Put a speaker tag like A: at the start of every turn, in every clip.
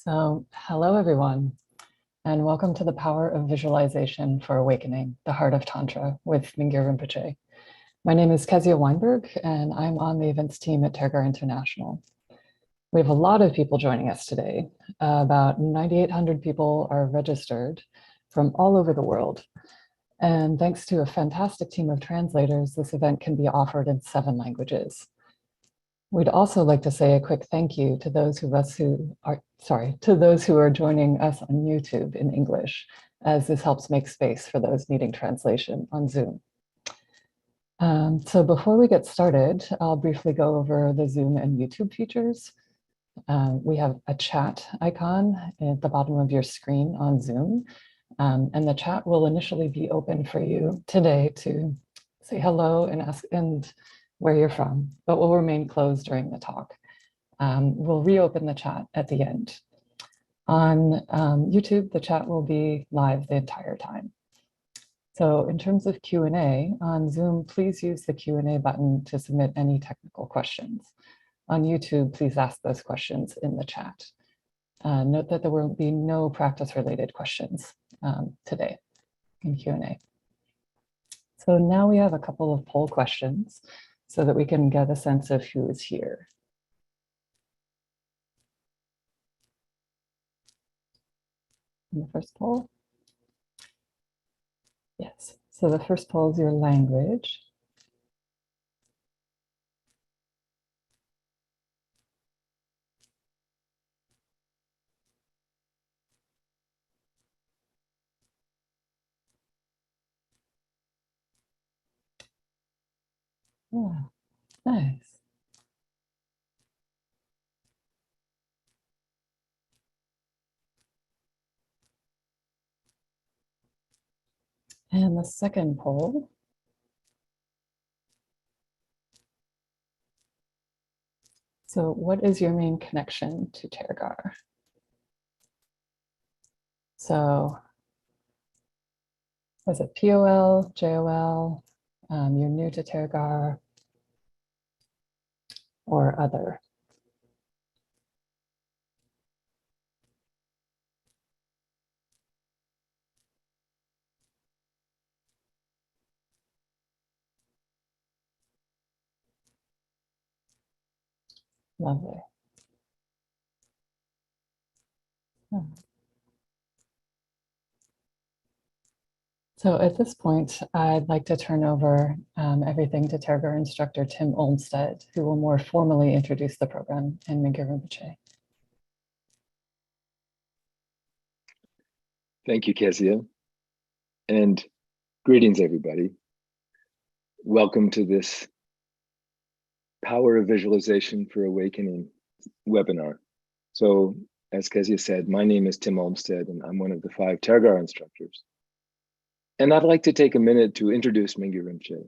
A: Hello everyone, and welcome to the Power of Visualization for Awakening, the Heart of Tantra with Mingyur Rinpoche. My name is Kezia Weinberg, and I'm on the events team at Tergar International. We have a lot of people joining us today. About 9,800 people are registered from all over the world. And thanks to a fantastic team of translators, this event can be offered in 7 languages. We'd also like to say a quick thank you to those who are joining us on YouTube in English, as this helps make space for those needing translation on Zoom. So before we get started, I'll briefly go over the Zoom and YouTube features. We have a chat icon at the bottom of your screen on Zoom, and the chat will initially be open for you today to say hello and ask where you're from, but will remain closed during the talk. We'll reopen the chat at the end. On YouTube, the chat will be live the entire time. So in terms of Q&A, on Zoom, please use the Q&A button to submit any technical questions. On YouTube, please ask those questions in the chat. Note that there will be no practice-related questions today in Q&A. So now we have a couple of poll questions so that we can get a sense of who is here. And the first poll? Yes, so the first poll is your language. Oh, nice. And the second poll. So what is your main connection to Tergar? So was it POL, JOL, you're new to Tergar, or other? Lovely. Oh. So at this point, I'd like to turn over everything to Tergar instructor Tim Olmsted, who will more formally introduce the program and Mingyur Rinpoche.
B: Thank you, Kezia, and greetings, everybody. Welcome to this Power of Visualization for Awakening webinar. So, as Kezia said, my name is Tim Olmsted, and I'm one of the 5 Tergar instructors. And I'd like to take a minute to introduce Mingyur Rinpoche.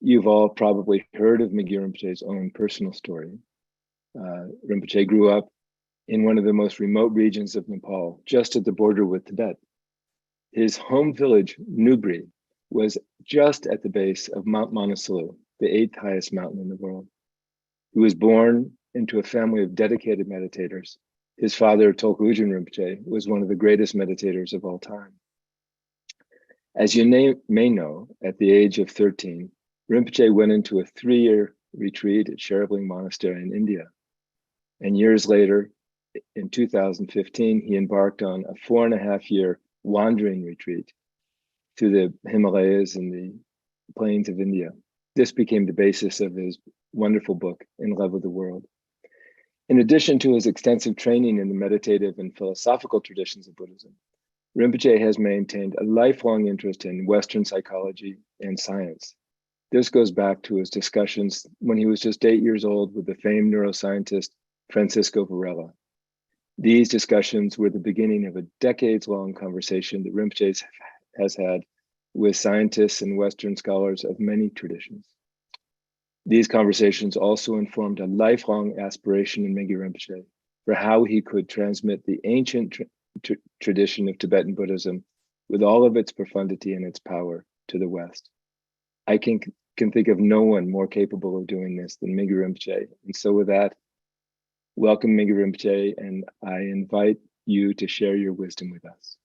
B: You've all probably heard of Mingyur Rinpoche's own personal story. Rinpoche grew up in one of the most remote regions of Nepal, just at the border with Tibet. His home village, Nubri, was just at the base of Mount Manaslu, the 8th highest mountain in the world. He was born into a family of dedicated meditators. His father, Tolku Ujun Rinpoche, was one of the greatest meditators of all time. As you may know, at the age of 13, Rinpoche went into a 3-year retreat at Sheravling Monastery in India. And years later, in 2015, he embarked on a 4.5-year wandering retreat through the Himalayas and the plains of India. This became the basis of his wonderful book, In Love with the World. In addition to his extensive training in the meditative and philosophical traditions of Buddhism, Rinpoche has maintained a lifelong interest in Western psychology and science. This goes back to his discussions when he was just 8 years old with the famed neuroscientist Francisco Varela. These discussions were the beginning of a decades-long conversation that Rinpoche has had with scientists and Western scholars of many traditions. These conversations also informed a lifelong aspiration in Mingyur Rinpoche for how he could transmit the ancient tradition of Tibetan Buddhism with all of its profundity and its power to the West. I can think of no one more capable of doing this than Mingyur Rinpoche. And so with that, Welcome, Mingyur Rinpoche, and I invite you to share your wisdom with us.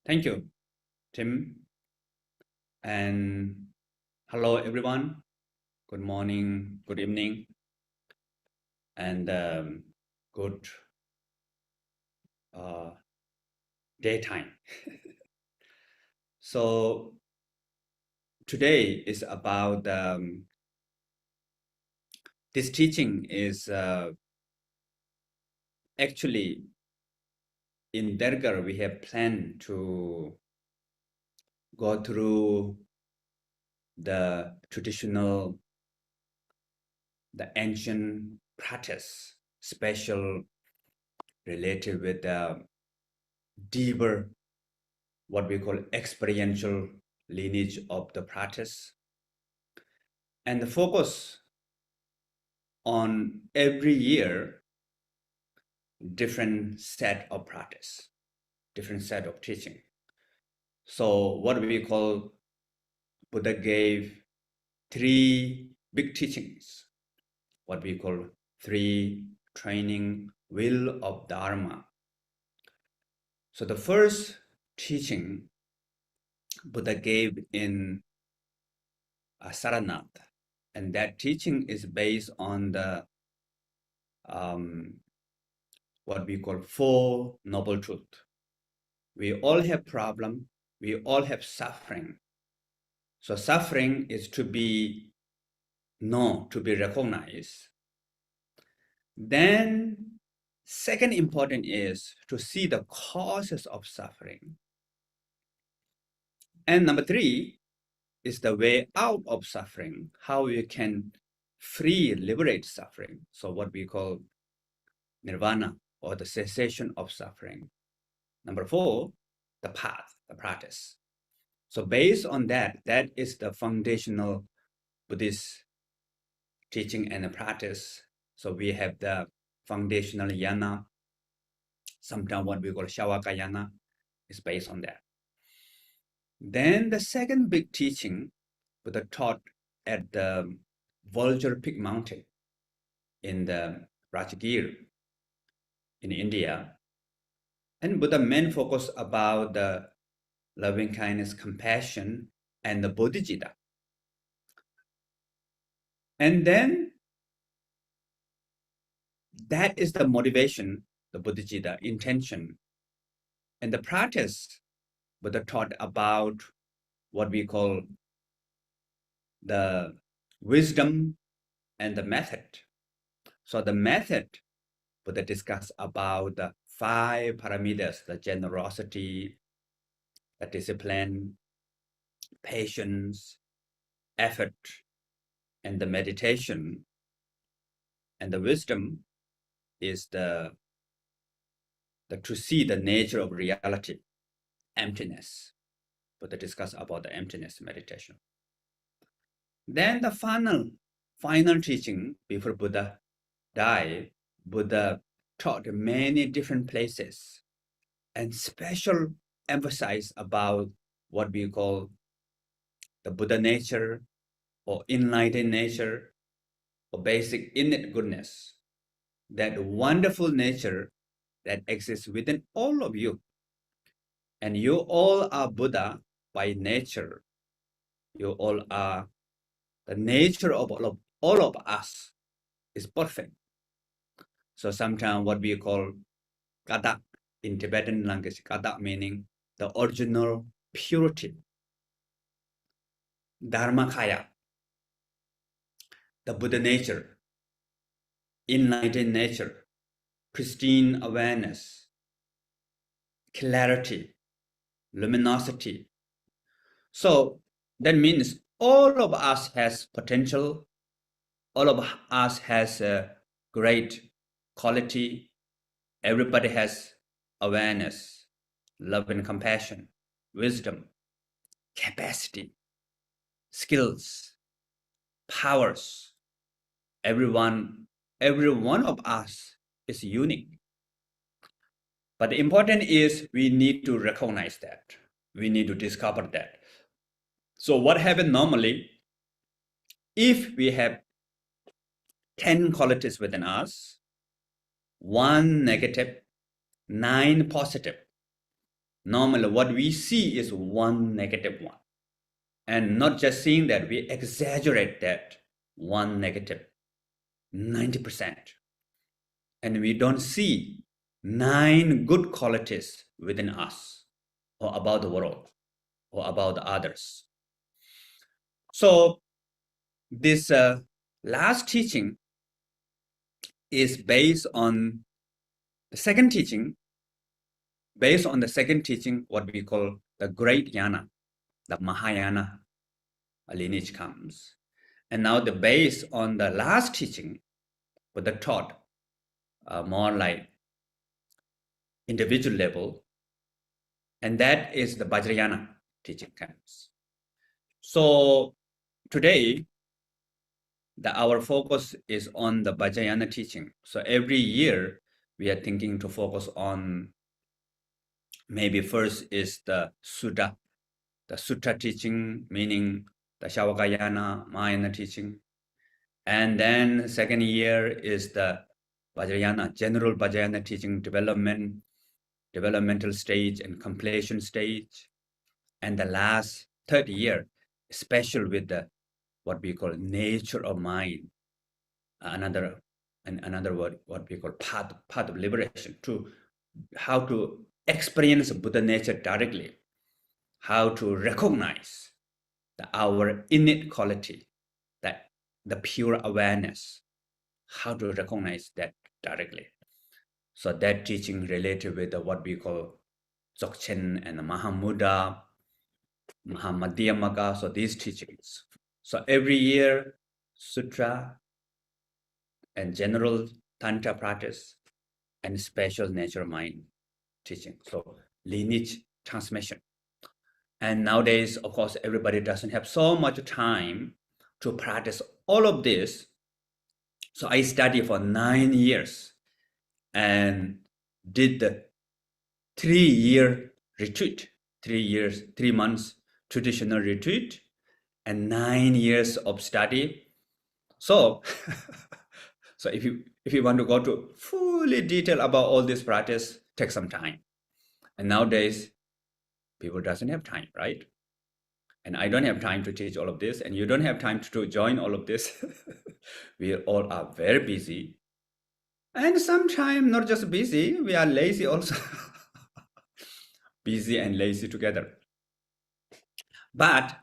C: Thank you, Tim. And hello, everyone. Good morning, good evening, and good daytime. So today is about this teaching is actually in Tergar we have planned to go through the traditional, the ancient practice, special related with the deeper, what we call experiential lineage of the practice, and the focus on every year different set of practice, different set of teaching. So what we call, Buddha gave three big teachings, what we call three training wheel of Dharma. So the first teaching Buddha gave in Saranath, and that teaching is based on the what we call Four Noble Truths. We all have problem, we all have suffering. So suffering is to be known, to be recognized. Then second important is to see the causes of suffering. And number three is the way out of suffering, how you can free, liberate suffering. So what we call nirvana, or the cessation of suffering. Number four, the path, the practice. So based on that, that is the foundational Buddhist teaching and the practice. So we have the foundational yana, sometimes what we call Shavakayana, is based on that. Then the second big teaching, Buddha taught at the Vulture Peak Mountain in the Rajgir in India. And Buddha main focus about the loving kindness, compassion, and the bodhicitta. And then that is the motivation, the bodhicitta, intention. And the practice, Buddha taught about what we call the wisdom and the method. So the method, Buddha discussed about the 5 paramitas, the generosity, the discipline, patience, effort, and the meditation. And the wisdom is the to see the nature of reality, emptiness. Buddha discussed about the emptiness meditation. Then the final teaching before Buddha died, Buddha taught many different places and special emphasis about what we call the Buddha nature or enlightened nature or basic innate goodness, that wonderful nature that exists within all of you. And you all are Buddha by nature. You all are, the nature of all of us is perfect. So sometimes what we call kata in Tibetan language, kata meaning the original purity, dharmakaya, the Buddha nature, enlightened nature, pristine awareness, clarity, luminosity. So that means all of us has potential, all of us has a great quality, everybody has awareness, love and compassion, wisdom, capacity, skills, powers. Every one of us is unique. But the important is we need to recognize that. We need to discover that. So what happens normally, if we have 10 qualities within us, 1 negative, 9 positive, normally what we see is 1 negative 1. And not just seeing that, we exaggerate that 1 negative, 90%. And we don't see 9 good qualities within us, or about the world, or about others. So this last teaching is based on the second teaching, what we call the Great Yana, the Mahayana lineage comes. And now the based on the last teaching, with the thought, more like individual level, and that is the Vajrayana teaching comes. So today, our focus is on the Vajrayana teaching. So every year, we are thinking to focus on, maybe first is the Sutta teaching, meaning the Shavakayana, Mahayana teaching. And then second year is the Vajrayana, general Vajrayana teaching, developmental stage and completion stage. And the last third year, special with the what we call nature of mind, another word, what we call path of liberation, to how to experience Buddha nature directly, how to recognize our innate quality, that the pure awareness, how to recognize that directly. So that teaching related with what we call Dzogchen and Mahamudra, Mahamadhyamaka, so these teachings. So every year, Sutra and general Tantra practice and special nature mind teaching. So lineage transmission. And nowadays, of course, everybody doesn't have so much time to practice all of this. So I studied for 9 years and did the 3-year retreat, 3 months traditional retreat, and 9 years of study. So, so if you want to go to fully detail about all this practice, take some time. And nowadays, people doesn't have time, right? And I don't have time to teach all of this, and you don't have time to join all of this. We all are very busy. And sometimes not just busy, we are lazy also. Busy and lazy together. But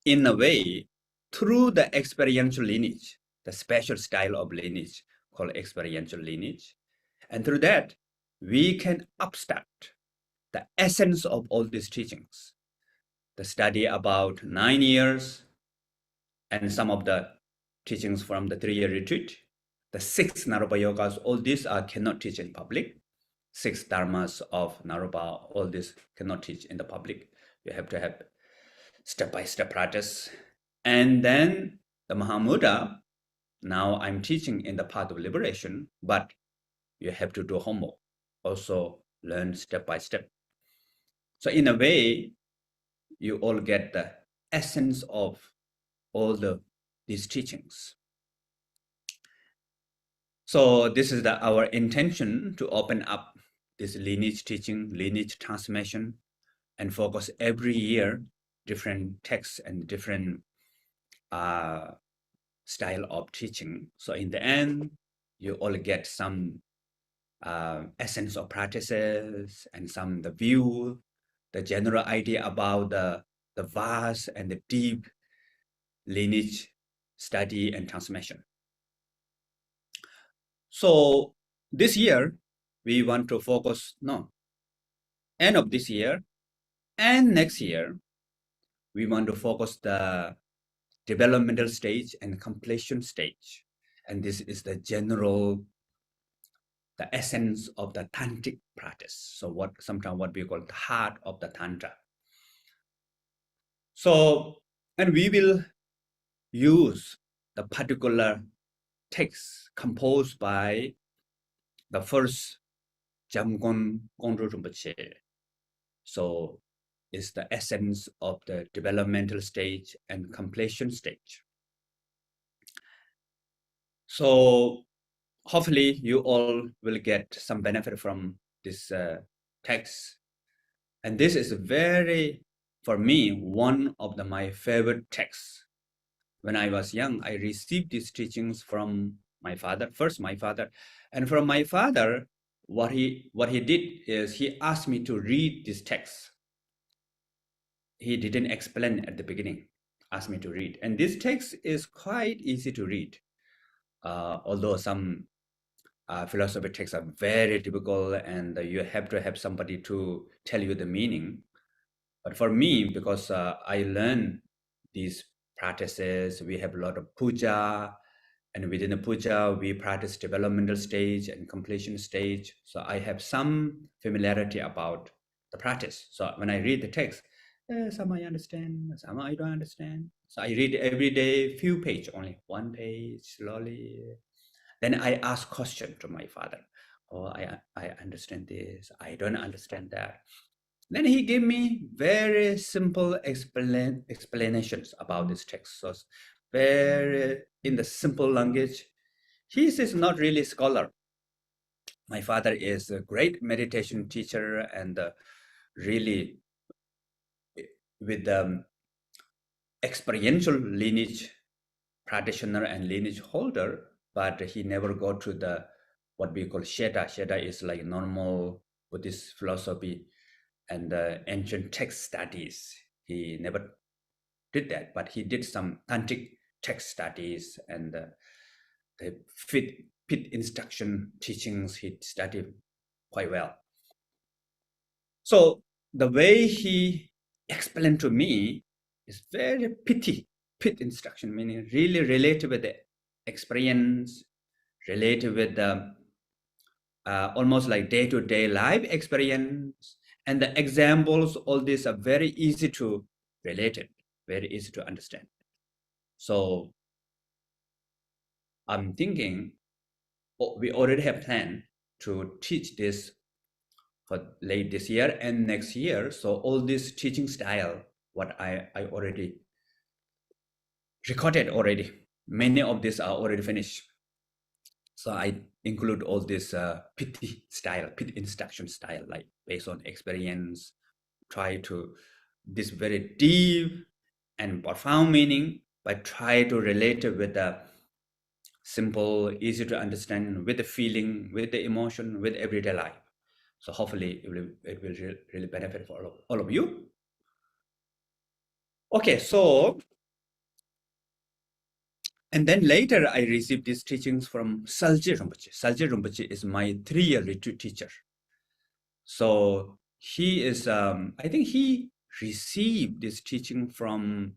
C: in a way, through the experiential lineage, the special style of lineage called experiential lineage, and through that, we can abstract the essence of all these teachings. The study about 9 years, and some of the teachings from the 3-year retreat, the 6 Naropa yogas, all these cannot teach in public. 6 dharmas of Naropa, all this cannot teach in the public. You have to have step-by-step practice. And then the Mahamudra, now I'm teaching in the path of liberation, but you have to do homework, also learn step by step. So in a way, you all get the essence of all these teachings. So this is our intention to open up this lineage teaching, lineage transmission, and focus every year different texts and different style of teaching. So in the end, you all get some essence of practices and some the view, the general idea about the vast and the deep lineage study and transmission. So this year, we want to focus, end of this year and next year, we want to focus the developmental stage and completion stage. And this is the general, the essence of the Tantric practice. So sometimes what we call the heart of the Tantra. So, and we will use the particular text composed by the first Jamgon Kongtrul Rinpoche. So it's the essence of the developmental stage and completion stage. So hopefully you all will get some benefit from this text. And this is for me, one of my favorite texts. When I was young, I received these teachings from my father, first my father. And from my father, what he did is he asked me to read this text. He didn't explain at the beginning, asked me to read. And this text is quite easy to read, although some philosophy texts are very difficult and you have to have somebody to tell you the meaning. But for me, because I learned these practices, we have a lot of puja, and within the puja, we practice developmental stage and completion stage. So I have some familiarity about the practice. So when I read the text, some I understand, some I don't understand. So I read every day, few page, only one page, slowly. Then I ask question to my father. Oh, I understand this. I don't understand that. Then he gave me very simple explanations about this text. So very in the simple language. He is not really a scholar. My father is a great meditation teacher and really with experiential lineage practitioner and lineage holder, but he never go to the what we call Sheda. Sheda is like normal Buddhist philosophy and ancient text studies. He never did that, but he did some Tantric text studies and the pit instruction teachings he studied quite well. So the way he explained to me is very pit instruction, meaning really related with the experience, related with the almost like day-to-day life experience. And the examples, all these are very easy to relate it, very easy to understand. So I'm thinking we already have planned to teach this for late this year and next year. So all this teaching style, what I already recorded already, many of these are already finished. So I include all this pit style, pit instruction style, like based on experience, try to this very deep and profound meaning, but try to relate it with the simple, easy to understand, with the feeling, with the emotion, with everyday life. So hopefully it will really benefit for all of you. Okay, so, and then later I received these teachings from Salje Rinpoche. Salje Rinpoche is my 3-year retreat teacher. So he is, I think he received this teaching from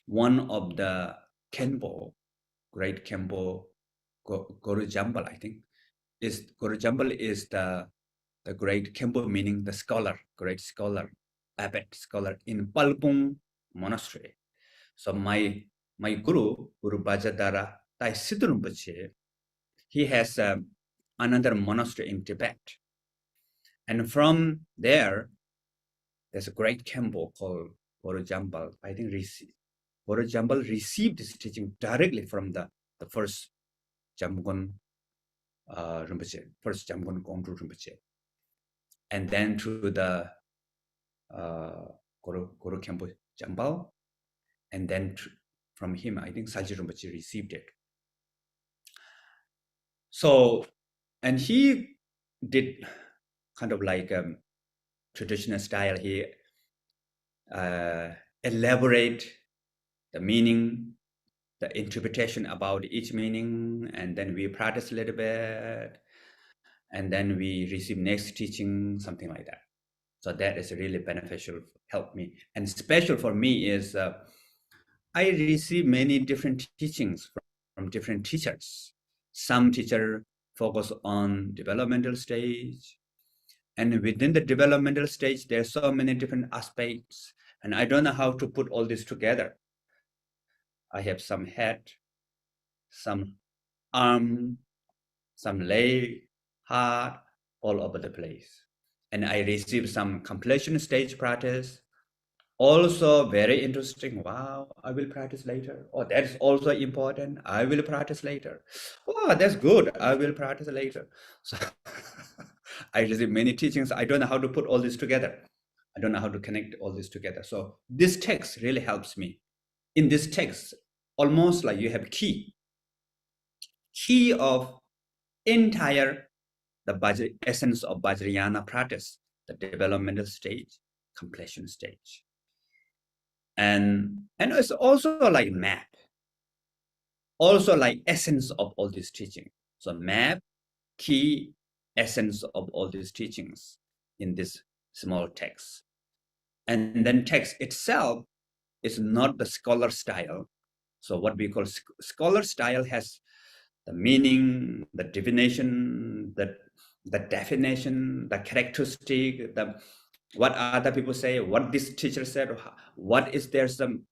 C: one of the Khenpo, great Khenpo, Guru Jambal, I think. Guru Jambal is the great Khenpo, meaning the scholar, great scholar, abbot scholar in Palpung monastery. So my guru, Guru Bajadara Tai Siddhu Rinpoche, he has another monastery in Tibet. And from there, there's a great Khenpo called Guru Jambal. I think Guru Jambal received this teaching directly from the first Jamgon Rinpoche, first Jamgon Gongdru Rinpoche. And then through the Guru Khenpo Jambal, and then from him, I think Salje Rinpoche received it. So, and he did kind of like traditional style. He elaborate the meaning, the interpretation about each meaning, and then we practice a little bit, and then we receive next teaching, something like that. So that is really beneficial, help me. And special for me is I receive many different teachings from different teachers. Some teacher focus on developmental stage, and within the developmental stage, there are so many different aspects, and I don't know how to put all this together. I have some head, some arm, some leg, heart, all over the place. And I receive some completion stage practice, also very interesting. Wow, I will practice later. Oh, that's also important. I will practice later. Oh, that's good. I will practice later. So I receive many teachings. I don't know how to put all this together. I don't know how to connect all this together. So this text really helps me. In this text, almost like you have key of entire the essence of Vajrayana practice, the developmental stage, completion stage. And it's also like map, also like essence of all these teaching. So map, key, essence of all these teachings in this small text. And then text itself is not the scholar style. So what we call scholar style has the meaning, the divination, the definition, the characteristic, the what other people say, what this teacher said, what is there some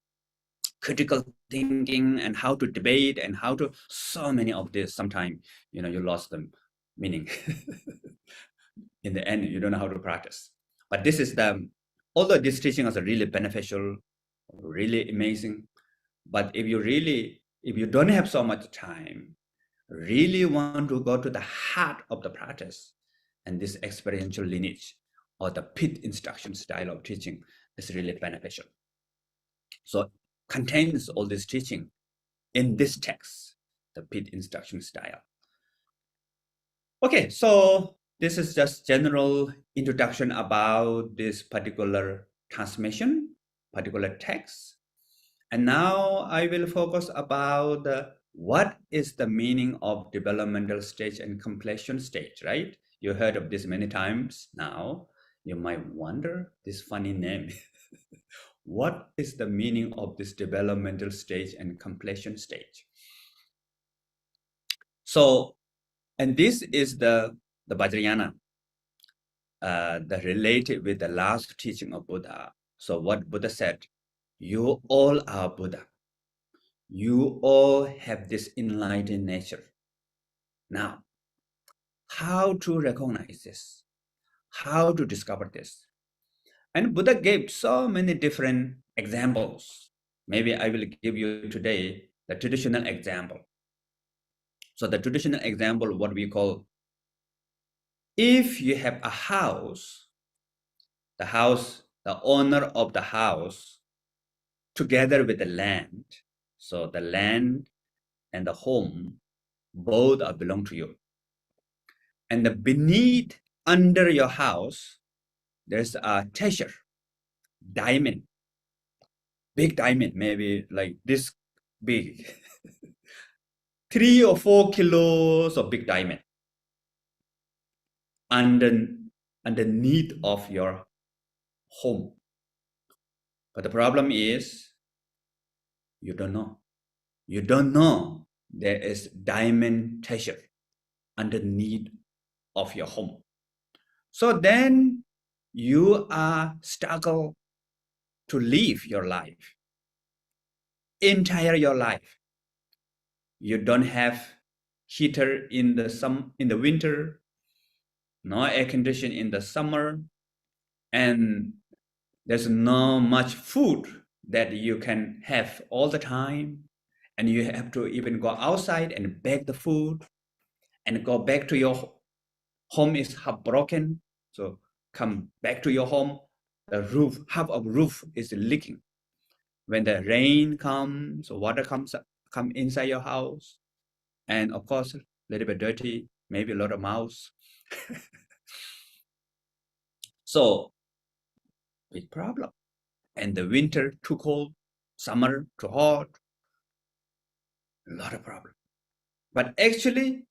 C: critical thinking and how to debate and how to so many of this. Sometimes you lost the meaning. In the end, you don't know how to practice. But this is although this teaching is really beneficial, really amazing, but if you don't have so much time, really want to go to the heart of the practice, and this experiential lineage or the pit instruction style of teaching is really beneficial. So contains all this teaching in this text, the pit instruction style. Okay, so this is just general introduction about this particular transmission, particular text. And now I will focus about what is the meaning of developmental stage and completion stage, right? You heard of this many times now. You might wonder this funny name. What is the meaning of this developmental stage and completion stage? So, and this is the Vajrayana, the related with the last teaching of Buddha. So what Buddha said, you all are Buddha. You all have this enlightened nature. Now, how to recognize this? How to discover this? And Buddha gave so many different examples. Maybe I will give you today the traditional example. So the traditional example, what we call, if you have a house, the owner of the house, together with the land. So the land and the home, both are belong to you. And beneath, under your house, there's a treasure, diamond, big diamond, maybe like this big, 3 or 4 kilos of big diamond underneath of your home. But the problem is, you don't know. You don't know there is diamond treasure underneath of your home. So then you are struggle to live your life, entire your life. You don't have heater in the winter, no air condition in the summer, and there's no much food that you can have all the time, and you have to even go outside and beg the food and go back to your home is half broken. So come back to your home, the roof, half of roof is leaking. When the rain comes, water come inside your house, and of course a little bit dirty, maybe a lot of mouse. So big problem. And the winter too cold, summer too hot, a lot of problem. But actually,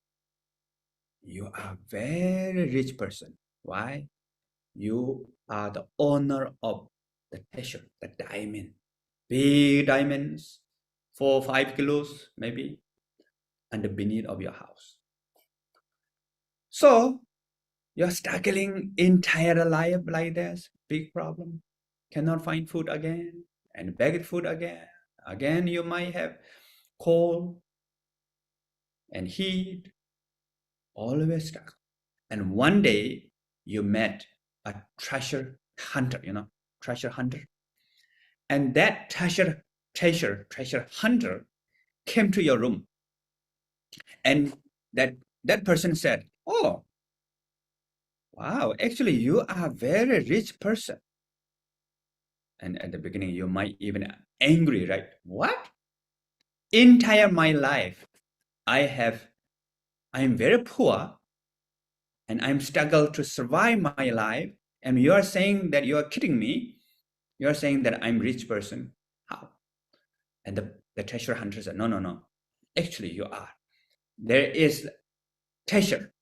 C: you are a very rich person. Why? You are the owner of the treasure, the diamond, big diamonds, 4 or 5 kilos maybe, and beneath of your house. So you're struggling entire life like this, big problem. Cannot find food again and beg food again. Again, you might have cold and heat, always struggle. And one day you met a treasure hunter, treasure hunter. And that treasure hunter came to your room. And that person said, oh, wow, actually you are a very rich person. And at the beginning, you might even angry, right? What? Entire my life, I'm very poor and I'm struggled to survive my life. And you are saying that you are kidding me. You are saying that I'm rich person. How? And the treasure hunter said, no. Actually, you are. There is treasure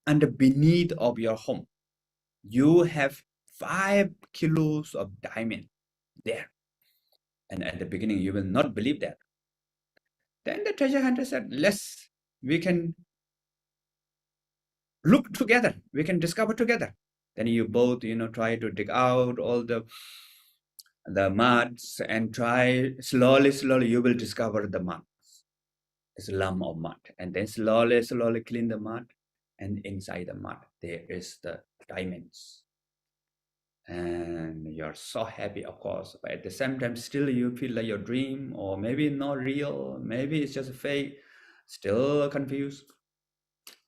C: under beneath of your home. You have 5 kilos of diamond there. And at the beginning, you will not believe that. Then the treasure hunter said, we can look together. We can discover together. Then you both, try to dig out all the muds and try slowly, you will discover the mud. It's a lump of mud. And then slowly clean the mud. And inside the mud, there is the diamonds. And you're so happy, of course, but at the same time, still you feel like your dream, or maybe not real, maybe it's just fake, still confused.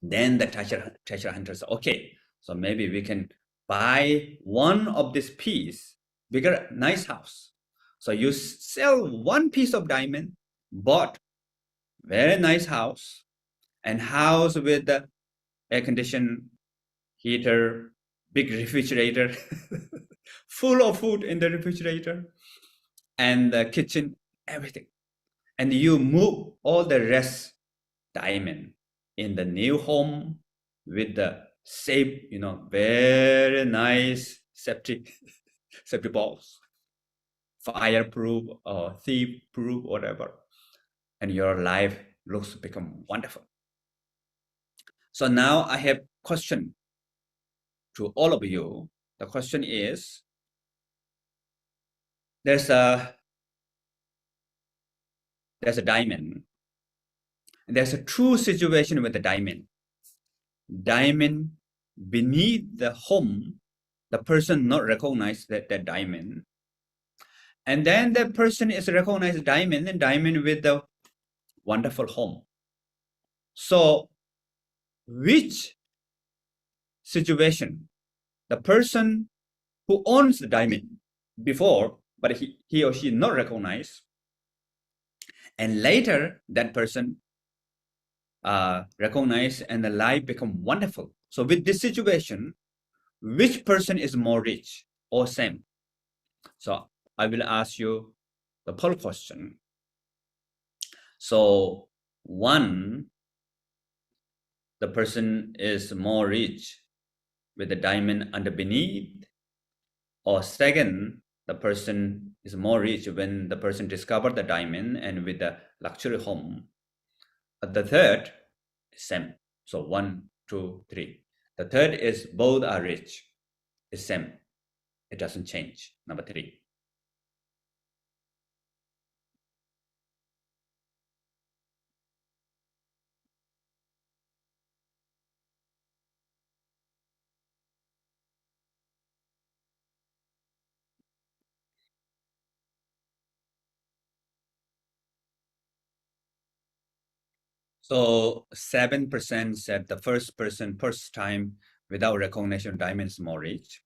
C: Then the treasure hunter said, okay, so maybe we can buy one of this piece, bigger, nice house. So you sell one piece of diamond, bought very nice house, and house with the air condition, heater, big refrigerator, full of food in the refrigerator, and the kitchen, everything. And you move all the rest diamond in the new home with the safe, very nice safety balls, fireproof or thief-proof, whatever. And your life looks become wonderful. So now I have question to all of you. The question is, there's a diamond. There's a true situation with the diamond. Diamond beneath the home, the person not recognize that diamond. And then the person is recognized diamond, and diamond with the wonderful home. So which situation, the person who owns the diamond before, but he or she not recognized, and later that person recognize and the life become wonderful. So with this situation, which person is more rich or same? So I will ask you the poll question. So one, the person is more rich with the diamond under beneath, or second, the person is more rich when the person discovered the diamond and with the luxury home. But the third is same. So 1, 2, 3. The third is both are rich. It's same. It doesn't change. Number 3. So 7% said the first time without recognition diamond is more rich.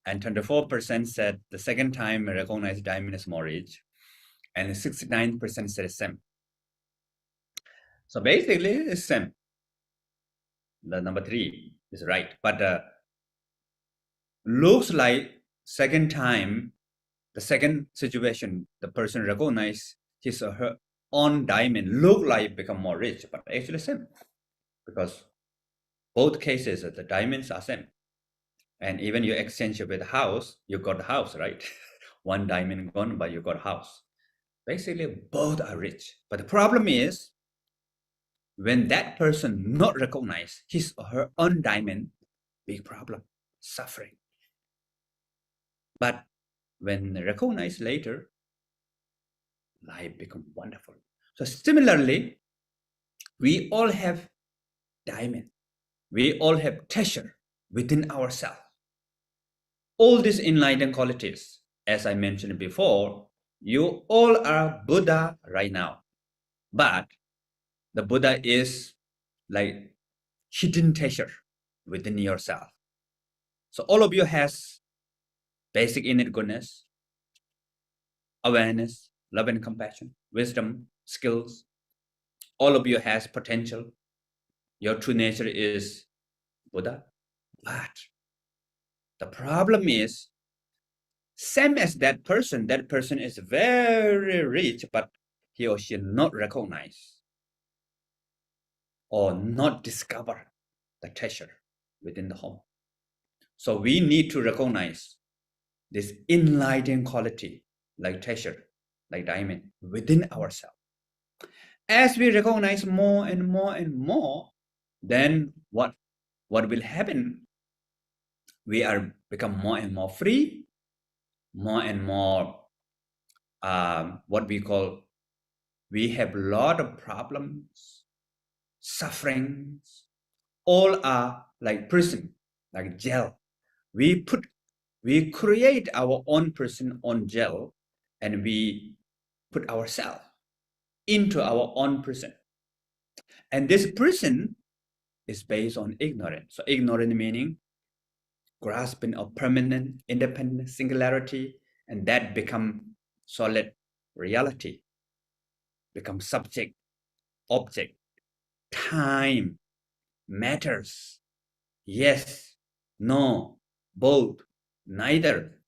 C: And 24% said the second time recognized diamond is more rich. And 69% said same. So basically it's same. The number 3 is right. But looks like second time, the second situation, the person recognized his or her own diamond look like become more rich, but actually same. Because both cases, the diamonds are same. And even you exchange it with a house, you got a house, right? One diamond gone, but you got a house. Basically, both are rich. But the problem is, when that person not recognize his or her own diamond, big problem, suffering. But when recognized later, life become wonderful. So similarly, we all have diamond. We all have treasure within ourselves. All these enlightened qualities, as I mentioned before, you all are Buddha right now, but the Buddha is like hidden treasure within yourself. So all of you has basic innate goodness, awareness, love and compassion, wisdom, skills. All of you has potential. Your true nature is Buddha. But the problem is, same as that person is very rich, but he or she not recognize or not discover the treasure within the home. So we need to recognize this enlightened quality, like treasure, like diamond, within ourselves. As we recognize more and more and more, then what will happen? We are become more and more free, more and more what we call, we have a lot of problems, sufferings, all are like prison, like jail. We create our own prison, own jail, and we put ourselves into our own prison. And this prison is based on ignorance. So ignorant meaning grasping of permanent, independent singularity, and that become solid reality, become subject, object, time, matters, yes, no, both, neither.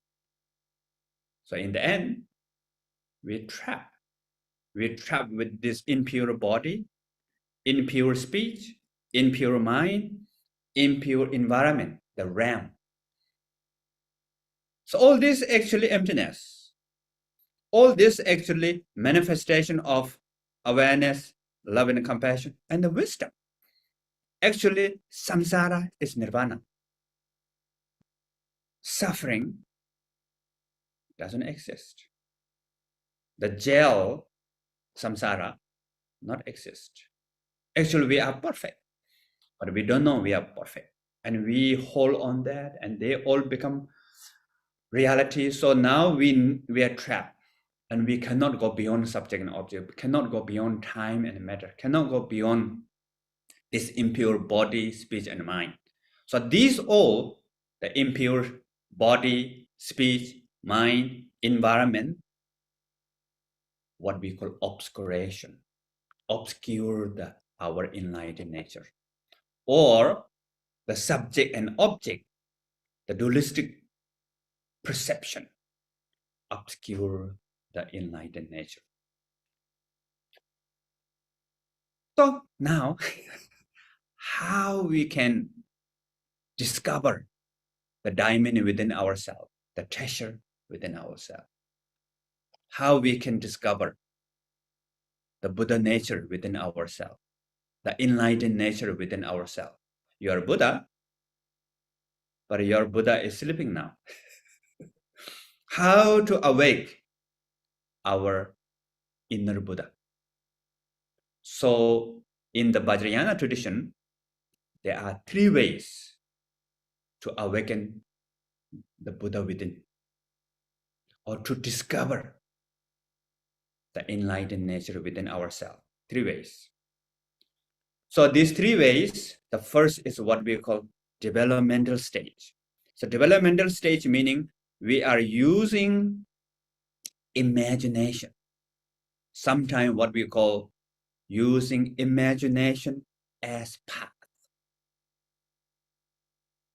C: So in the end, we trap with this impure body, impure speech, impure mind, impure environment, the realm. So all this actually emptiness, all this actually manifestation of awareness, love and compassion, and the wisdom. Actually, samsara is nirvana. Suffering doesn't exist. The jail, samsara, not exist. Actually, we are perfect, but we don't know we are perfect. And we hold on that, and they all become reality. So now we are trapped, and we cannot go beyond subject and object, cannot go beyond time and matter, cannot go beyond this impure body, speech, and mind. So these all, the impure body, speech, mind, environment, what we call obscuration, obscure our enlightened nature. Or the subject and object, the dualistic perception, obscure the enlightened nature. So now, how we can discover the diamond within ourselves, the treasure within ourselves? How we can discover the Buddha nature within ourselves, the enlightened nature within ourselves? You are Buddha, but your Buddha is sleeping now. How to awake our inner Buddha? So in the Vajrayana tradition, there are 3 ways to awaken the Buddha within, or to discover the enlightened nature within ourselves. 3 ways. So these 3 ways, the first is what we call developmental stage. So developmental stage meaning we are using imagination. Sometimes what we call using imagination as path.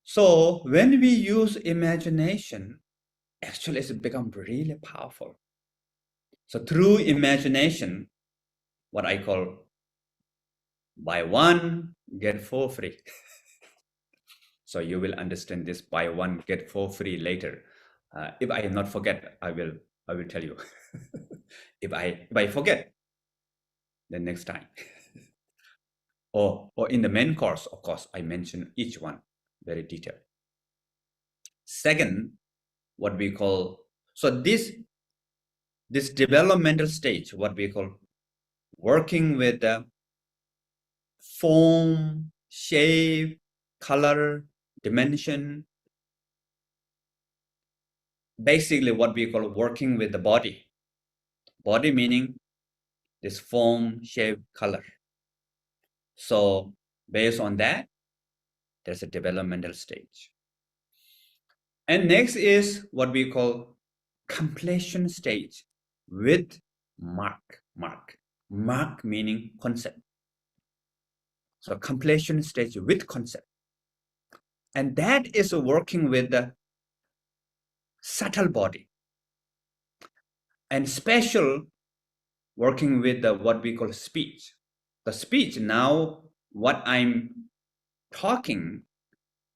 C: So when we use imagination, actually it's become really powerful. So through imagination, what I call buy one, get 4 free. So you will understand this buy one, get 4 free later. If I not forget, I will tell you. if I forget, then next time. or in the main course, of course, I mention each one very detailed. Second, what we call, so this developmental stage, what we call working with the form, shape, color, dimension, basically what we call working with the body. Body meaning this form, shape, color. So based on that, there's a developmental stage. And next is what we call completion stage with mark. Mark meaning concept. So completion stage with concept. And that is working with the subtle body. And special working with the what we call speech. The speech now, what I'm talking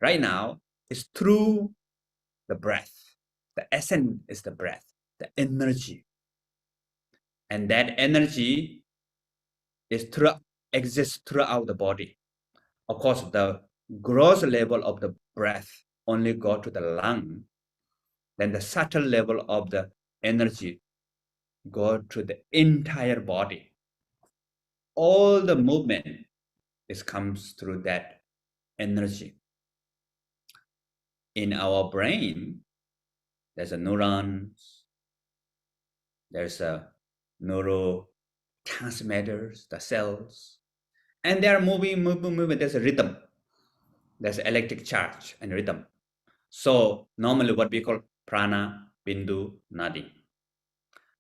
C: right now is through the breath. The essence is the breath, the energy. And that energy exists throughout the body. Of course, the gross level of the breath only go to the lung. Then the subtle level of the energy go to the entire body. All the movement comes through that energy. In our brain, there's a neurons, there's a neurotransmitters, the cells, and they are moving. There's a rhythm. There's electric charge and rhythm. So normally what we call prana, bindu, nadi.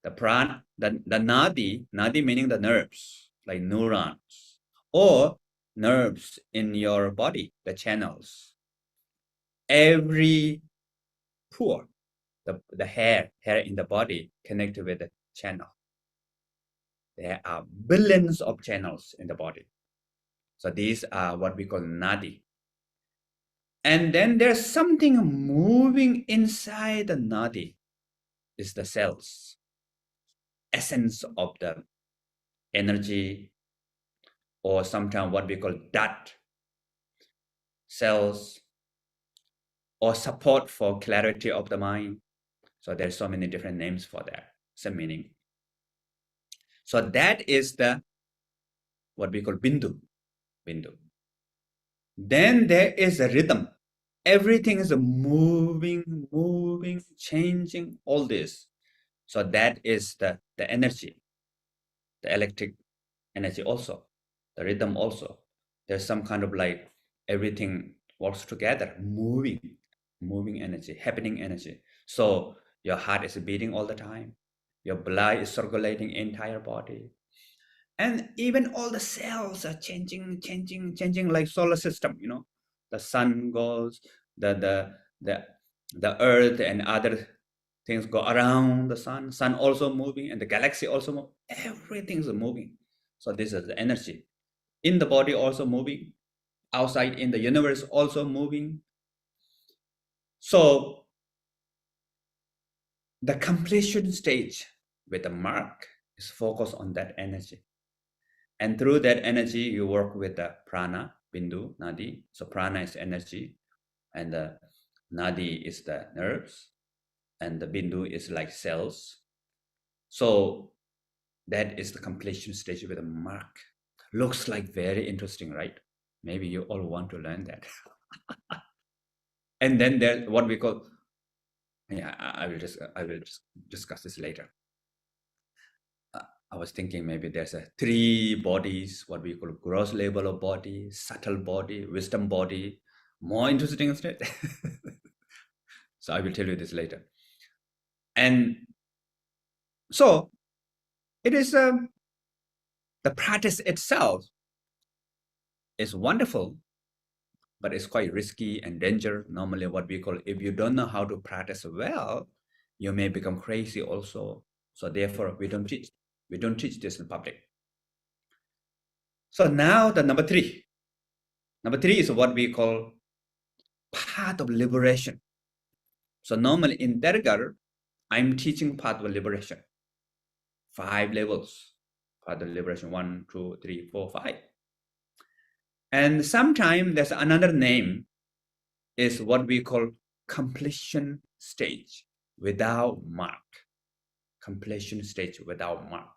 C: The prana, the nadi meaning the nerves, like neurons, or nerves in your body, the channels. Every pore, the hair in the body connected with the channel. There are billions of channels in the body. So these are what we call nadi. And then there's something moving inside the nadi, is the cells, essence of the energy, or sometimes what we call dat, cells, or support for clarity of the mind. So there's so many different names for that, same meaning. So that is the what we call bindu. Then there is a rhythm. Everything is moving, changing, all this. So that is the energy, the electric energy also, the rhythm also. There's some kind of like everything works together, moving energy, happening energy. So your heart is beating all the time. Your blood is circulating entire body. And even all the cells are changing like solar system, the sun goes, the earth and other things go around the sun also moving, and the galaxy also move. Everything's moving. So this is the energy in the body also moving, outside in the universe also moving. So the completion stage with the mark is focused on that energy. And through that energy, you work with the prana, bindu, nadi. So prana is energy, and the nadi is the nerves, and the bindu is like cells. So that is the completion stage with a mark. Looks like very interesting, right? Maybe you all want to learn that. And then there's what we call, I will just discuss this later. I was thinking maybe there's 3 bodies, what we call gross level of body, subtle body, wisdom body. More interesting, isn't it? So I will tell you this later. And so it is the practice itself is wonderful, but it's quite risky and dangerous. Normally what we call, if you don't know how to practice well, you may become crazy also. So therefore we don't teach this in public. So now the number 3 is what we call path of liberation. So normally in Tergar, I'm teaching path of liberation, 5 levels, path of liberation, 1, 2, 3, 4, 5. And sometimes there's another name, is what we call completion stage without mark. Completion stage without mark,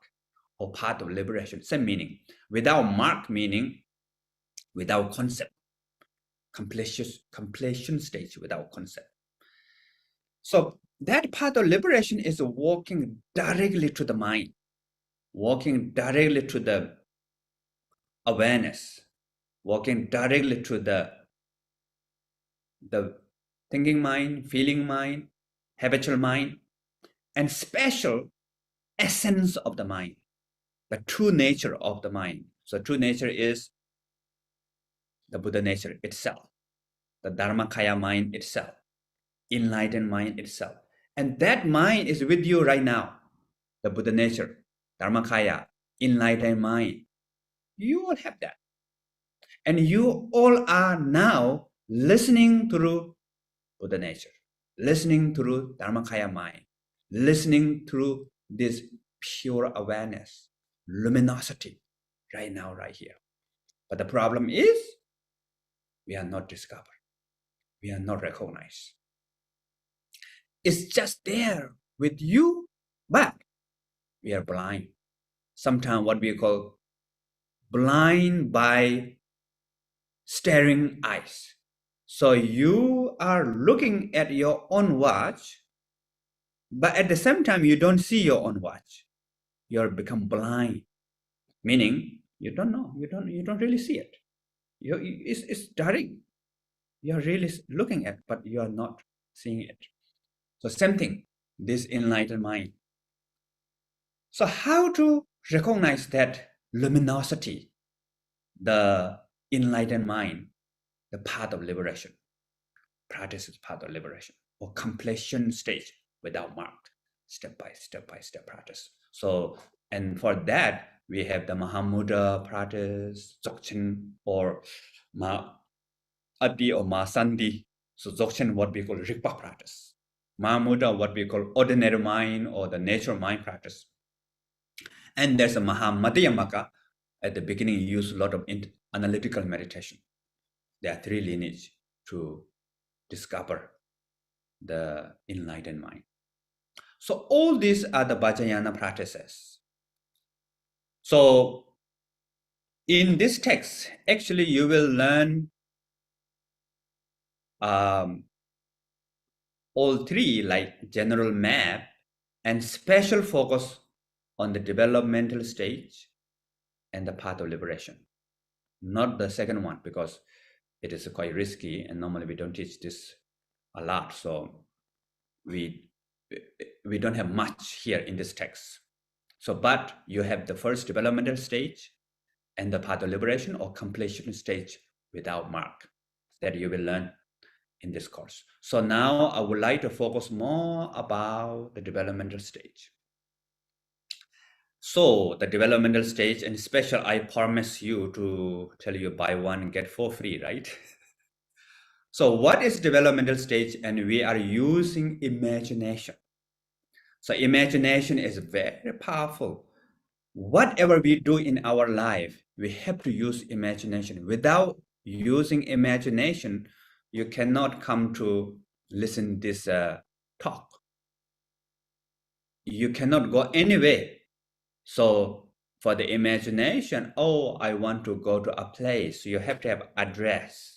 C: or path of liberation, same meaning. Without mark meaning without concept. Completion stage without concept. So that path of liberation is walking directly to the mind, walking directly to the awareness, walking directly to the thinking mind, feeling mind, habitual mind, and special essence of the mind, the true nature of the mind. So true nature is the Buddha nature itself, the Dharmakaya mind itself, enlightened mind itself. And that mind is with you right now, the Buddha nature, Dharmakaya, enlightened mind. You all have that. And you all are now listening through Buddha nature, listening through Dharmakaya mind, listening through this pure awareness, luminosity, right now, right here. But the problem is, we are not discovered. We are not recognized. It's just there with you, but we are blind. Sometimes what we call blind by staring eyes. So you are looking at your own watch, but at the same time, you don't see your own watch. You're become blind, meaning you don't know, you don't really see it. It's direct. You're really looking at, but you are not seeing it. So same thing, this enlightened mind. So how to recognize that luminosity, the enlightened mind, the path of liberation, practice is path of liberation, or completion stage without mark, step by step practice. So, and for that, we have the Mahamudra practice, Dzogchen, or Adi or Masandi. So Dzogchen, what we call Rigpa practice. Mahamudra, what we call ordinary mind or the natural mind practice. And there's a Mahamadhyamaka. At the beginning, you use a lot of analytical meditation. There are 3 lineages to discover the enlightened mind. So all these are the Vajrayana practices. So in this text, actually you will learn all 3, like general map and special focus on the developmental stage and the path of liberation. Not the second one, because it is quite risky and normally we don't teach this a lot. So we don't have much here in this text. So, but you have the first developmental stage and the path of liberation or completion stage without mark that you will learn in this course. So now I would like to focus more about the developmental stage. So the developmental stage, and special, I promise you to tell you buy one, get 4 free, right? So what is developmental stage? And we are using imagination. So imagination is very powerful. Whatever we do in our life, we have to use imagination. Without using imagination, you cannot come to listen this talk. You cannot go anywhere. So for the imagination, oh, I want to go to a place, you have to have address.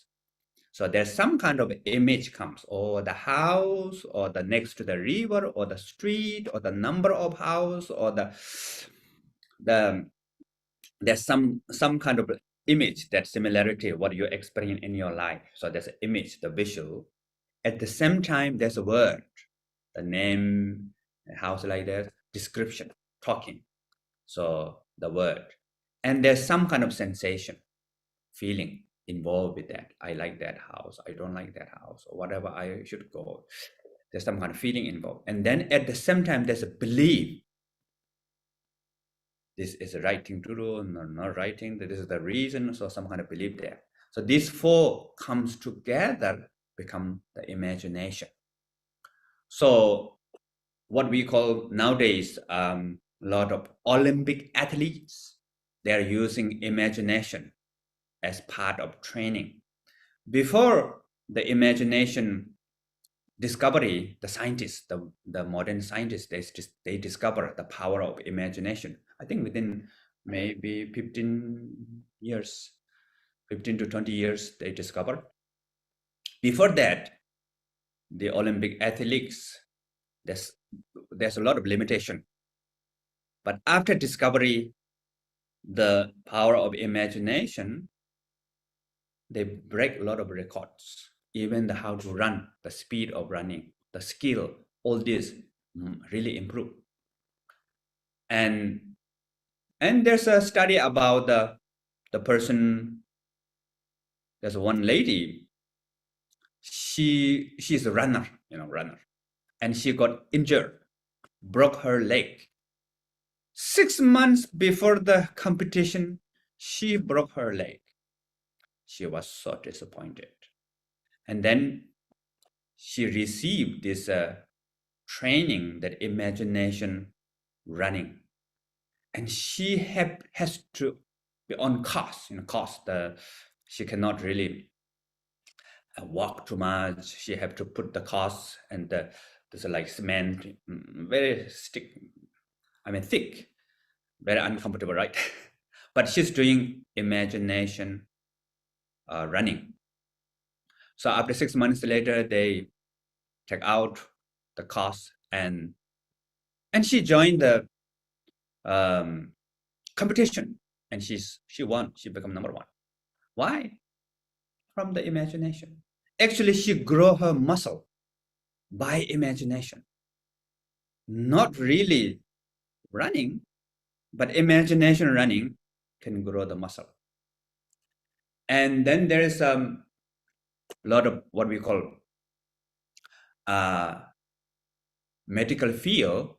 C: So there's some kind of image comes, or the house, or the next to the river, or the street, or the number of house, or there's some kind of image, that similarity what you experience in your life. So there's an image, the visual. At the same time, there's a word, the name, the house like that, description, talking. So the word, and there's some kind of sensation, feeling involved with that. I like that house, I don't like that house, or whatever I should go. There's some kind of feeling involved. And then at the same time, there's a belief. This is the right thing to do, not right thing, this is the reason, so some kind of belief there. So these 4 comes together, become the imagination. So what we call nowadays, a lot of Olympic athletes, they're using imagination as part of training. Before the imagination discovery, the scientists, the modern scientists, they discover the power of imagination. I think within maybe 15 to 20 years, they discovered. Before that, the Olympic athletes, there's a lot of limitation. But after discovery, the power of imagination, they break a lot of records. Even the how to run, the speed of running, the skill, all this really improve. And there's a study about the person. There's one lady. She's a runner, runner, and she got injured, broke her leg. 6 months before the competition, she broke her leg. She was so disappointed. And then she received this training, that imagination running. And she has to be on cost, she cannot really walk too much. She have to put the cost, and there's like cement, very thick, very uncomfortable, right? But she's doing imagination running. So after 6 months later, they take out the cost, and she joined the competition, and she won. She became number 1. Why? From the imagination. Actually, she grew her muscle by imagination. Not really running, but imagination running can grow the muscle. And then there is a lot of what we call medical field.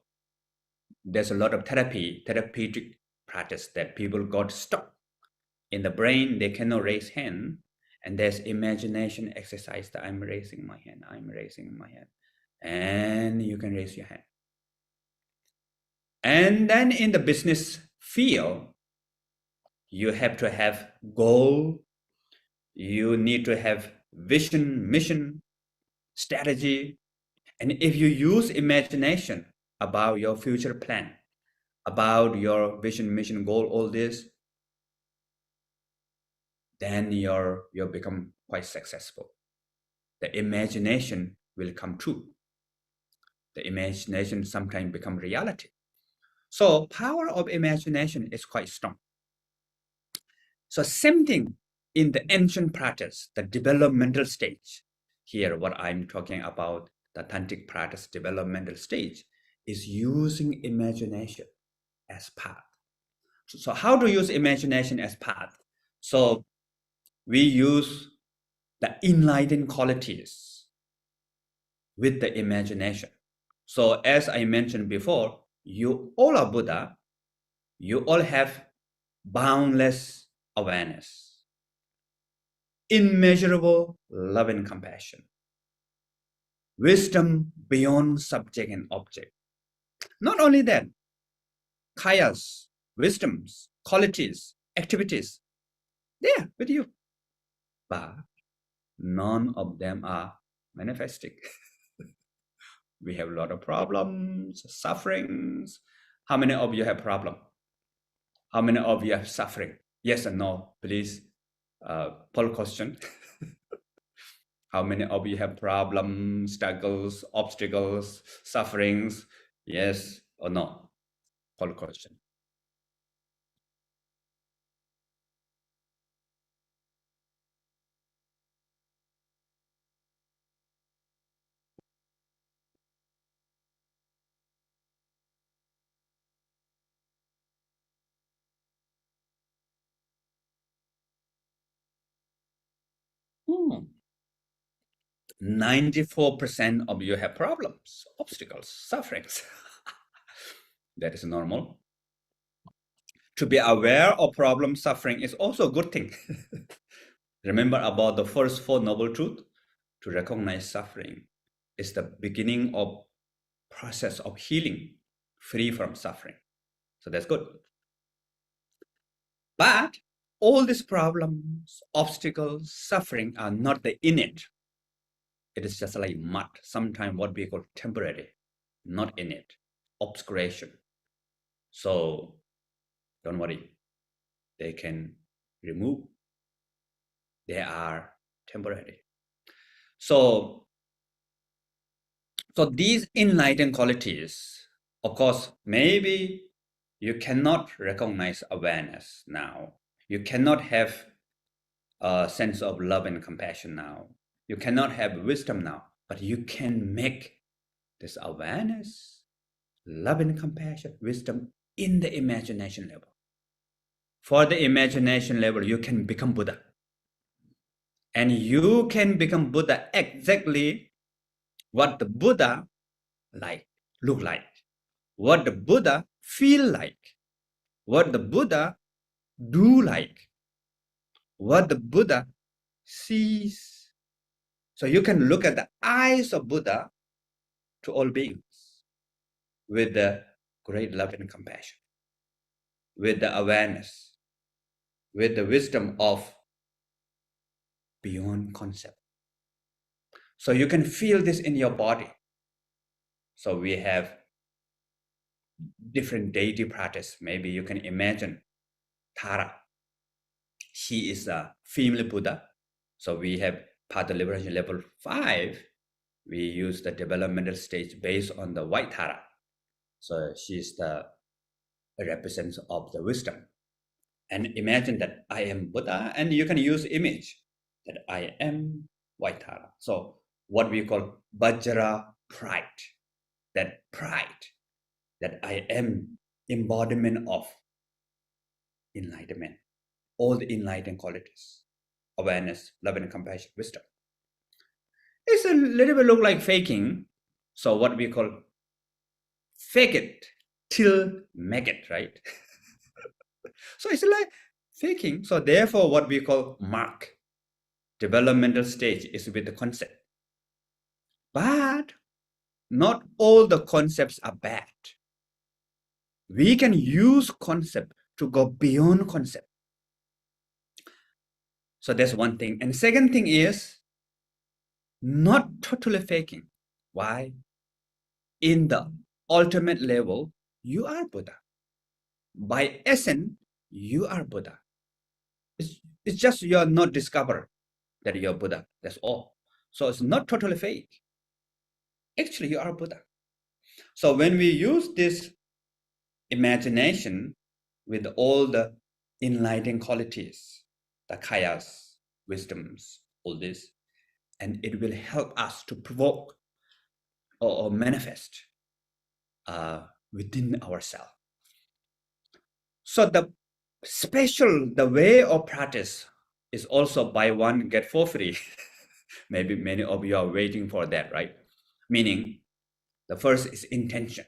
C: There's a lot of therapeutic practice that people got stuck in the brain. They cannot raise hand, and there's imagination exercise that I'm raising my hand, and you can raise your hand. And then in the business field, you have to have goal. You need to have vision, mission, strategy. And if you use imagination about your future plan, about your vision, mission, goal, all this, then you'll become quite successful. The imagination will come true. The imagination sometimes become reality. So power of imagination is quite strong. So same thing in the ancient practice, the developmental stage. Here, what I'm talking about, the tantric practice developmental stage, is using imagination as path. So how to use imagination as path? So we use the enlightened qualities with the imagination. So as I mentioned before, you all are Buddha, you all have boundless awareness, immeasurable love and compassion, wisdom beyond subject and object. Not only that, kayas, wisdoms, qualities, activities, there with you. But none of them are manifesting. We have a lot of problems, sufferings. How many of you have problem? How many of you have suffering? Yes and no, please. Poll question. How many of you have problems, struggles, obstacles, sufferings? Yes or no? Poll question. Hmm. 94% of you have problems, obstacles, sufferings. That is normal. To be aware of problem, suffering is also a good thing. Remember about the first 4 noble truths? To recognize suffering is the beginning of process of healing, free from suffering. So that's good. But all these problems, obstacles, suffering are not the innate. It is just like mud, sometimes what we call temporary, not innate, obscuration. So don't worry, they can remove. They are temporary. So So these enlightened qualities, of course, maybe you cannot recognize awareness now. You cannot have a sense of love and compassion now. You cannot have wisdom now, but you can make this awareness, love and compassion, wisdom in the imagination level. For the imagination level, you can become Buddha. And you can become Buddha exactly what the Buddha look like, what the Buddha feel like, what the Buddha do like, what the Buddha sees. So you can look at the eyes of Buddha to all beings with the great love and compassion, with the awareness, with the wisdom of beyond concept. So you can feel this in your body. So we have different deity practice. Maybe you can imagine Tara. She is a female Buddha. So we have path of liberation level 5. We use the developmental stage based on the white Tara. So she's the represents of the wisdom. And imagine that I am Buddha, and you can use image that I am white Tara. So what we call Vajra pride, that I am embodiment of enlightenment, all the enlightened qualities, awareness, love and compassion, wisdom. It's a little bit look like faking. So what we call fake it till make it, right? So it's like faking. So therefore what we call mark, developmental stage, is with the concept. But not all the concepts are bad. We can use concept to go beyond concept. So that's one thing. And the second thing is not totally faking. Why? In the ultimate level, you are Buddha. By essence, you are Buddha. It's just you are not discovered that you're Buddha. That's all. So it's not totally fake. Actually, you are Buddha. So when we use this imagination with all the enlightened qualities, the kayas, wisdoms, all this, and it will help us to provoke or manifest within ourselves. So the way of practice is also buy one, get for free. Maybe many of you are waiting for that, right? Meaning, the first is intention.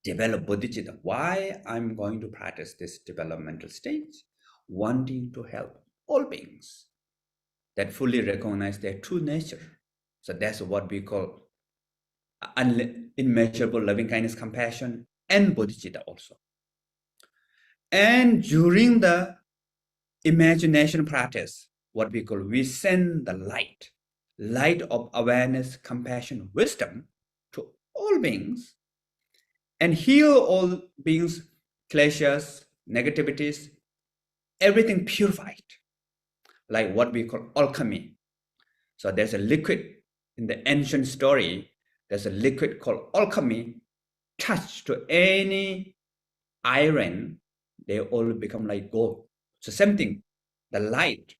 C: Develop bodhicitta. Why I'm going to practice this developmental stage? Wanting to help all beings that fully recognize their true nature. So that's what we call immeasurable loving kindness, compassion, and bodhicitta also. And during the imagination practice, what we call, we send the light of awareness, compassion, wisdom to all beings and heal all beings, kleshas, negativities, everything purified, like what we call alchemy. So there's a liquid in the ancient story, there's a liquid called alchemy, touch to any iron, they all become like gold. So same thing, the light,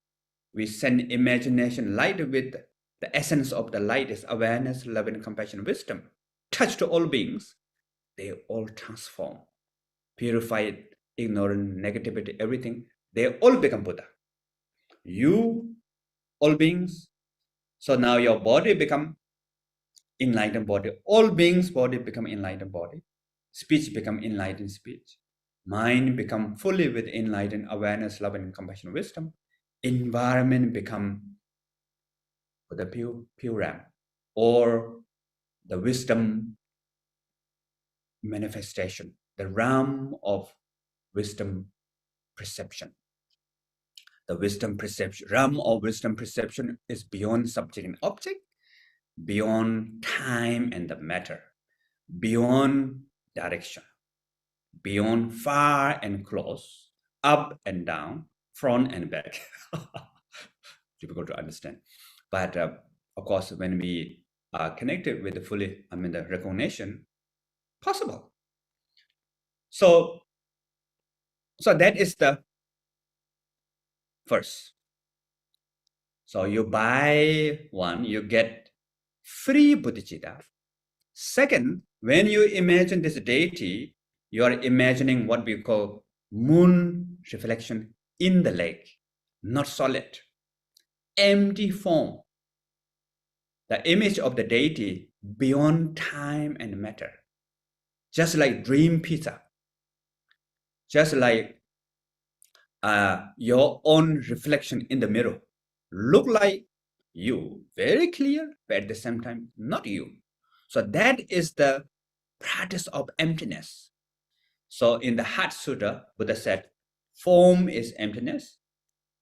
C: we send imagination light with the essence of the light is awareness, love and compassion, wisdom. Touch to all beings, they all transform, purified, ignorant, negativity, everything. They all become Buddha. You, all beings. So now your body become enlightened body. All beings' body become enlightened body. Speech become enlightened speech. Mind become fully with enlightened awareness, love and compassion, wisdom. Environment become the pure realm, or the wisdom manifestation, the realm of wisdom perception. The wisdom perception, realm of wisdom perception is beyond subject and object, beyond time and the matter, beyond direction, beyond far and close, up and down, front and back. Difficult to understand. But of course, when we connected with the the recognition, possible. So that is the first. So you buy one, you get free bodhicitta. Second, when you imagine this deity, you are imagining what we call moon reflection in the lake, not solid, empty form. The image of the deity beyond time and matter, just like dream pizza, just like your own reflection in the mirror, look like you, very clear, but at the same time, not you. So that is the practice of emptiness. So in the Heart Sutta, Buddha said, form is emptiness,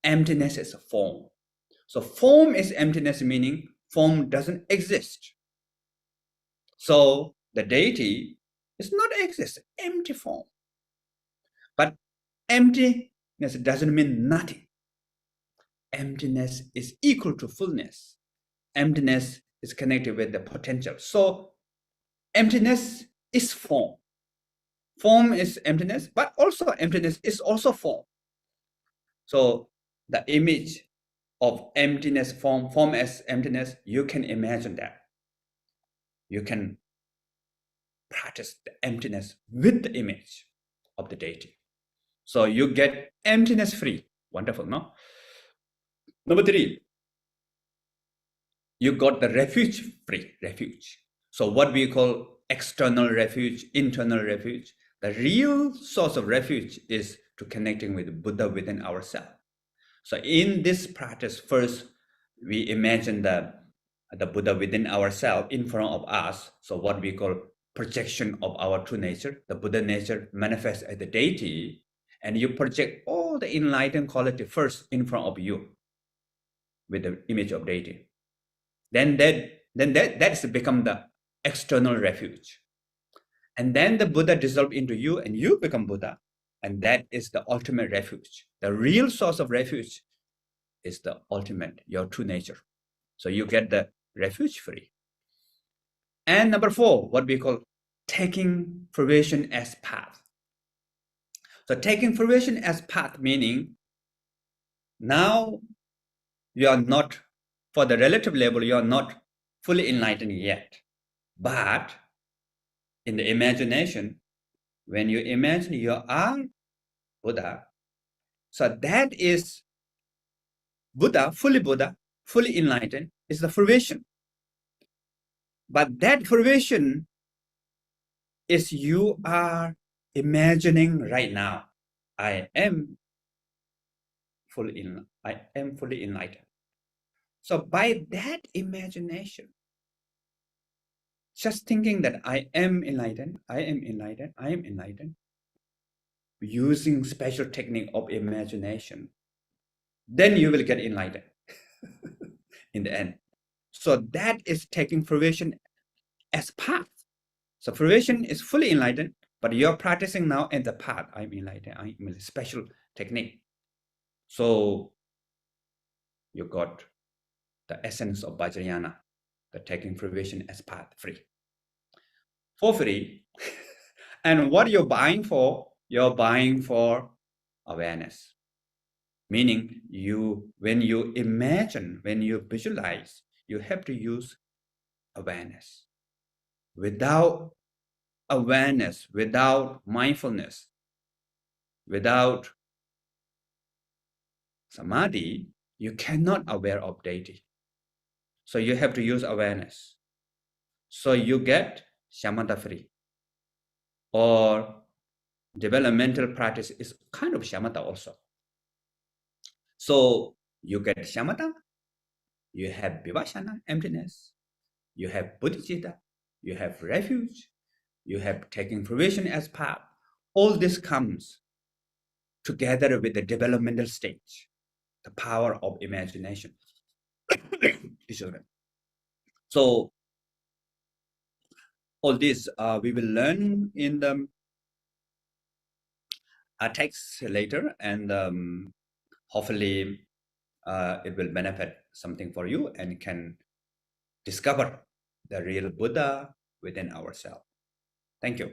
C: emptiness is a form. So form is emptiness, meaning form doesn't exist. So the deity is not exist, empty form. But emptiness doesn't mean nothing. Emptiness is equal to fullness. Emptiness is connected with the potential. So emptiness is form. Form is emptiness, but also emptiness is also form. So the image of emptiness, form as emptiness, you can imagine that. You can practice the emptiness with the image of the deity. So you get emptiness free. Wonderful, no? Number 3, you got the refuge free, refuge. So what we call external refuge, internal refuge. The real source of refuge is to connecting with Buddha within ourselves. So in this practice, first, we imagine the Buddha within ourselves, in front of us. So what we call projection of our true nature. The Buddha nature manifests as the deity, and you project all the enlightened quality first in front of you with the image of deity. Then that's become the external refuge. And then the Buddha dissolves into you and you become Buddha. And that is the ultimate refuge. The real source of refuge is the ultimate, your true nature. So you get the refuge free. And number 4, what we call taking fruition as path. So taking fruition as path, meaning now you are not, for the relative level, you are not fully enlightened yet. But in the imagination, when you imagine you are Buddha, so that is Buddha, fully enlightened, is the fruition. But that fruition is you are imagining right now, I am fully enlightened. So by that imagination, just thinking that I am enlightened, using special technique of imagination, then you will get enlightened in the end. So that is taking fruition as path. So fruition is fully enlightened, but you're practicing now in the path. I'm enlightened, I'm a special technique. So you got the essence of Vajrayana, the taking fruition as path free. For free. And what you're buying for? You're buying for awareness. Meaning when you imagine, when you visualize, you have to use awareness. Without awareness, without mindfulness, without samadhi, you cannot aware of deity. So you have to use awareness. So you get shamatha free. Or developmental practice is kind of shamatha also. So you get shamatha, you have vipassana, emptiness, you have bodhicitta, you have refuge, you have taking fruition as path. All this comes together with the developmental stage, the power of imagination. So all this we will learn in the text later, and hopefully it will benefit something for you and can discover the real Buddha within ourselves. Thank you.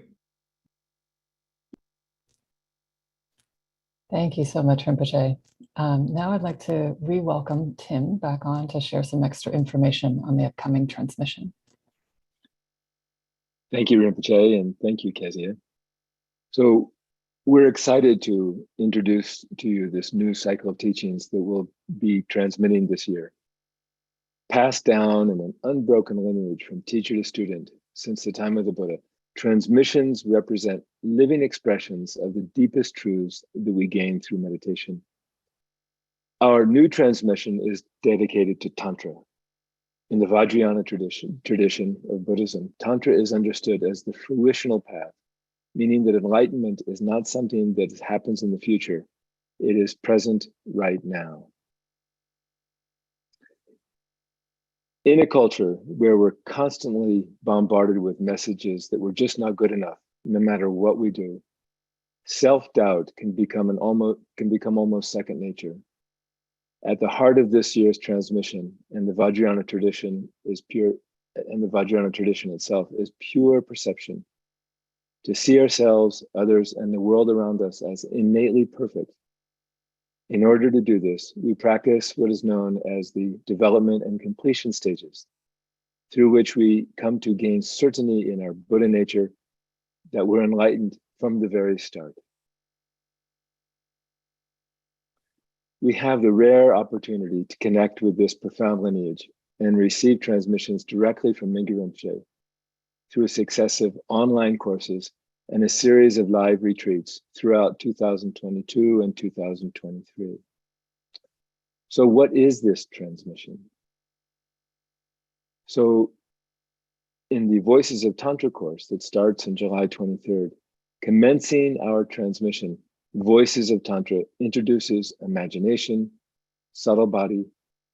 A: Thank you so much, Rinpoche. Now I'd like to re-welcome Tim back on to share some extra information on the upcoming transmission.
B: Thank you, Rinpoche, and thank you, Kezia. So we're excited to introduce to you this new cycle of teachings that we'll be transmitting this year. Passed down in an unbroken lineage from teacher to student since the time of the Buddha, transmissions represent living expressions of the deepest truths that we gain through meditation. Our new transmission is dedicated to Tantra. In the Vajrayana tradition of Buddhism, Tantra is understood as the fruitional path, meaning that enlightenment is not something that happens in the future. It is present right now. In a culture where we're constantly bombarded with messages that we're just not good enough, no matter what we do, self-doubt can become almost second nature. At the heart of this year's transmission, and the Vajrayana tradition itself is pure perception. To see ourselves, others, and the world around us as innately perfect. In order to do this, we practice what is known as the development and completion stages, through which we come to gain certainty in our Buddha nature that we're enlightened from the very start. We have the rare opportunity to connect with this profound lineage and receive transmissions directly from Mingyur Rinpoche through successive online courses and a series of live retreats throughout 2022 and 2023. So what is this transmission? So in the Voices of Tantra course that starts on July 23rd, commencing our transmission, Voices of Tantra introduces imagination, subtle body,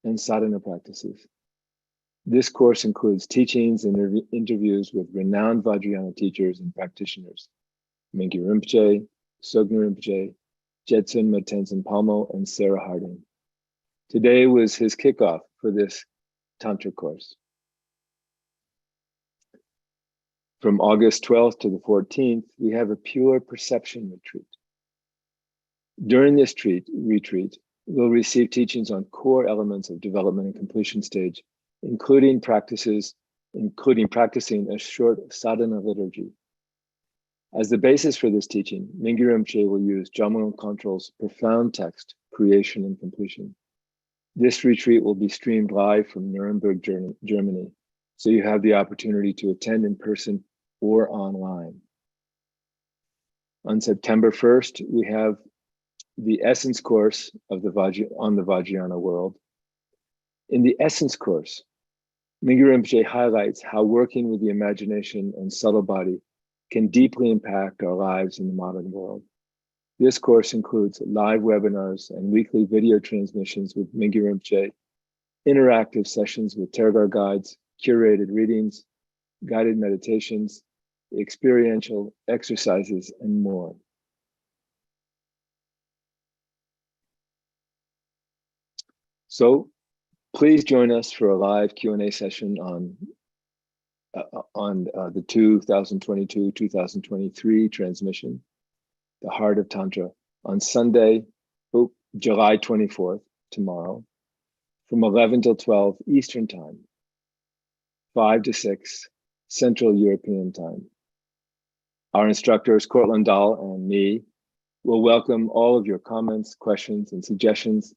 B: and sadhana practices. This course includes teachings and interviews with renowned Vajrayana teachers and practitioners, Mingyur Rinpoche, Sogno Rinpoche, Jetsun Tenzin Palmo, and Sarah Harding. Today was his kickoff for this Tantra course. From August 12th to the 14th, we have a pure perception retreat. During this retreat, we'll receive teachings on core elements of development and completion stage, including practicing a short sadhana liturgy. As the basis for this teaching, Mingyur Rinpoche will use Jamgon Kongtrul's profound text, Creation and Completion. This retreat will be streamed live from Nuremberg, Germany, so you have the opportunity to attend in person or online. On September 1st, we have the Essence course on the Vajrayana world. In the Essence course, Mingyur Rinpoche highlights how working with the imagination and subtle body can deeply impact our lives in the modern world. This course includes live webinars and weekly video transmissions with Mingyur Rinpoche, interactive sessions with Tergar guides, curated readings, guided meditations, experiential exercises, and more. So please join us for a live Q&A session on the 2022-2023 transmission, The Heart of Tantra, on Sunday, July 24th, tomorrow, from 11 till 12 Eastern Time, 5 to 6 Central European Time. Our instructors, Cortland Dahl and me, will welcome all of your comments, questions, and suggestions.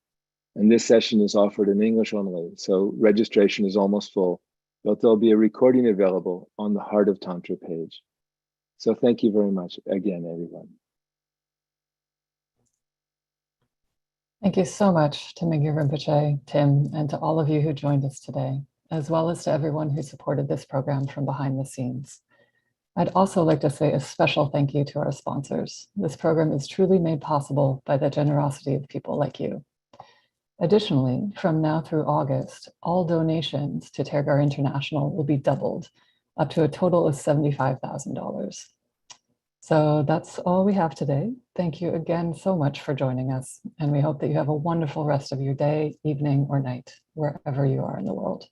B: And this session is offered in English only, so registration is almost full, but there'll be a recording available on the Heart of Tantra page. So thank you very much again, everyone.
A: Thank you so much to Mingyur Rinpoche, Tim, and to all of you who joined us today, as well as to everyone who supported this program from behind the scenes. I'd also like to say a special thank you to our sponsors. This program is truly made possible by the generosity of people like you. Additionally, from now through August, all donations to Tergar International will be doubled, up to a total of $75,000. So that's all we have today. Thank you again so much for joining us, and we hope that you have a wonderful rest of your day, evening, or night, wherever you are in the world.